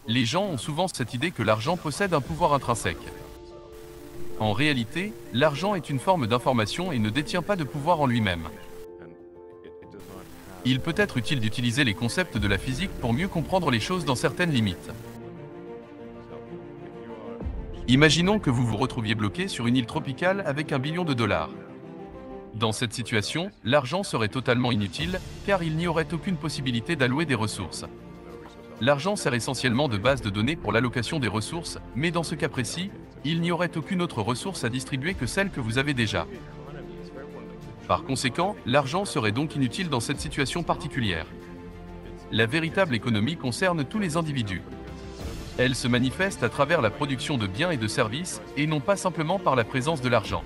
Les gens ont souvent cette idée que l'argent possède un pouvoir intrinsèque. En réalité, l'argent est une forme d'information et ne détient pas de pouvoir en lui-même. Il peut être utile d'utiliser les concepts de la physique pour mieux comprendre les choses dans certaines limites. Imaginons que vous vous retrouviez bloqué sur une île tropicale avec $1 billion. Dans cette situation, l'argent serait totalement inutile, car il n'y aurait aucune possibilité d'allouer des ressources. L'argent sert essentiellement de base de données pour l'allocation des ressources, mais dans ce cas précis, il n'y aurait aucune autre ressource à distribuer que celle que vous avez déjà. Par conséquent, l'argent serait donc inutile dans cette situation particulière. La véritable économie concerne tous les individus. Elle se manifeste à travers la production de biens et de services, et non pas simplement par la présence de l'argent.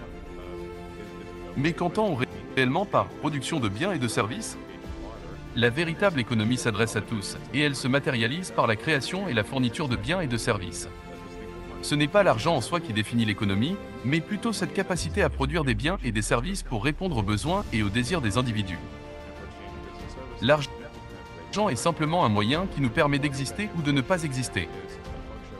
Mais qu'entend-on réellement par production de biens et de services ? La véritable économie s'adresse à tous, et elle se matérialise par la création et la fourniture de biens et de services. Ce n'est pas l'argent en soi qui définit l'économie, mais plutôt cette capacité à produire des biens et des services pour répondre aux besoins et aux désirs des individus. L'argent est simplement un moyen qui nous permet d'exister ou de ne pas exister.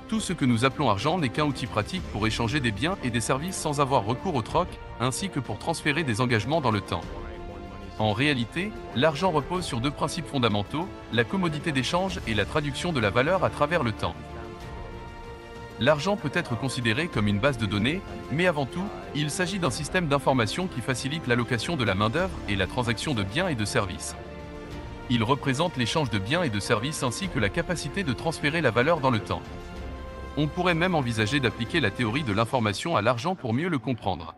Tout ce que nous appelons argent n'est qu'un outil pratique pour échanger des biens et des services sans avoir recours au troc, ainsi que pour transférer des engagements dans le temps. En réalité, l'argent repose sur deux principes fondamentaux, la commodité d'échange et la traduction de la valeur à travers le temps. L'argent peut être considéré comme une base de données, mais avant tout, il s'agit d'un système d'information qui facilite l'allocation de la main-d'œuvre et la transaction de biens et de services. Il représente l'échange de biens et de services ainsi que la capacité de transférer la valeur dans le temps. On pourrait même envisager d'appliquer la théorie de l'information à l'argent pour mieux le comprendre.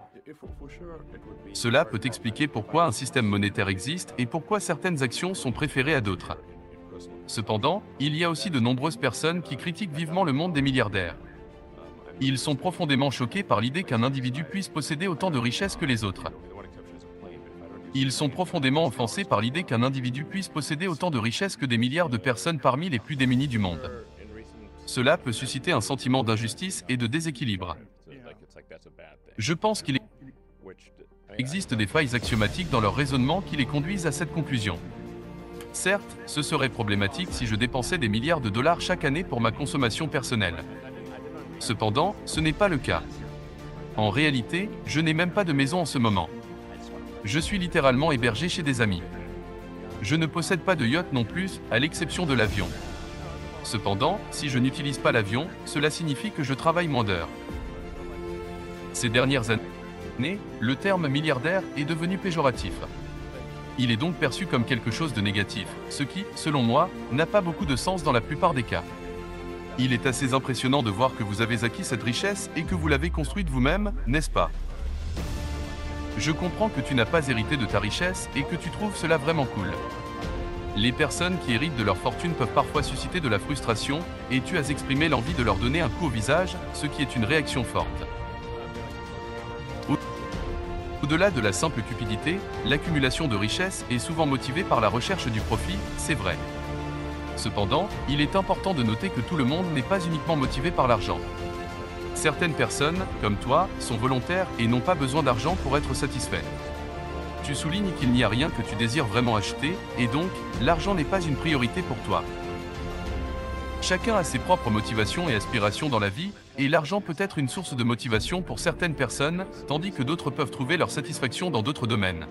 Cela peut expliquer pourquoi un système monétaire existe et pourquoi certaines actions sont préférées à d'autres. Cependant, il y a aussi de nombreuses personnes qui critiquent vivement le monde des milliardaires. Ils sont profondément choqués par l'idée qu'un individu puisse posséder autant de richesses que les autres. Ils sont profondément offensés par l'idée qu'un individu puisse posséder autant de richesses que des milliards de personnes parmi les plus démunies du monde. Cela peut susciter un sentiment d'injustice et de déséquilibre. Je pense qu'il existe des failles axiomatiques dans leur raisonnement qui les conduisent à cette conclusion. Certes, ce serait problématique si je dépensais des milliards de dollars chaque année pour ma consommation personnelle. Cependant, ce n'est pas le cas. En réalité, je n'ai même pas de maison en ce moment. Je suis littéralement hébergé chez des amis. Je ne possède pas de yacht non plus, à l'exception de l'avion. Cependant, si je n'utilise pas l'avion, cela signifie que je travaille moins d'heures. Ces dernières années, le terme milliardaire est devenu péjoratif. Il est donc perçu comme quelque chose de négatif, ce qui, selon moi, n'a pas beaucoup de sens dans la plupart des cas. Il est assez impressionnant de voir que vous avez acquis cette richesse et que vous l'avez construite vous-même, n'est-ce pas? Je comprends que tu n'as pas hérité de ta richesse et que tu trouves cela vraiment cool. Les personnes qui héritent de leur fortune peuvent parfois susciter de la frustration, et tu as exprimé l'envie de leur donner un coup au visage, ce qui est une réaction forte. Au-delà de la simple cupidité, l'accumulation de richesses est souvent motivée par la recherche du profit, c'est vrai. Cependant, il est important de noter que tout le monde n'est pas uniquement motivé par l'argent. Certaines personnes, comme toi, sont volontaires et n'ont pas besoin d'argent pour être satisfaites. Tu soulignes qu'il n'y a rien que tu désires vraiment acheter, et donc, l'argent n'est pas une priorité pour toi. Chacun a ses propres motivations et aspirations dans la vie, et l'argent peut être une source de motivation pour certaines personnes, tandis que d'autres peuvent trouver leur satisfaction dans d'autres domaines.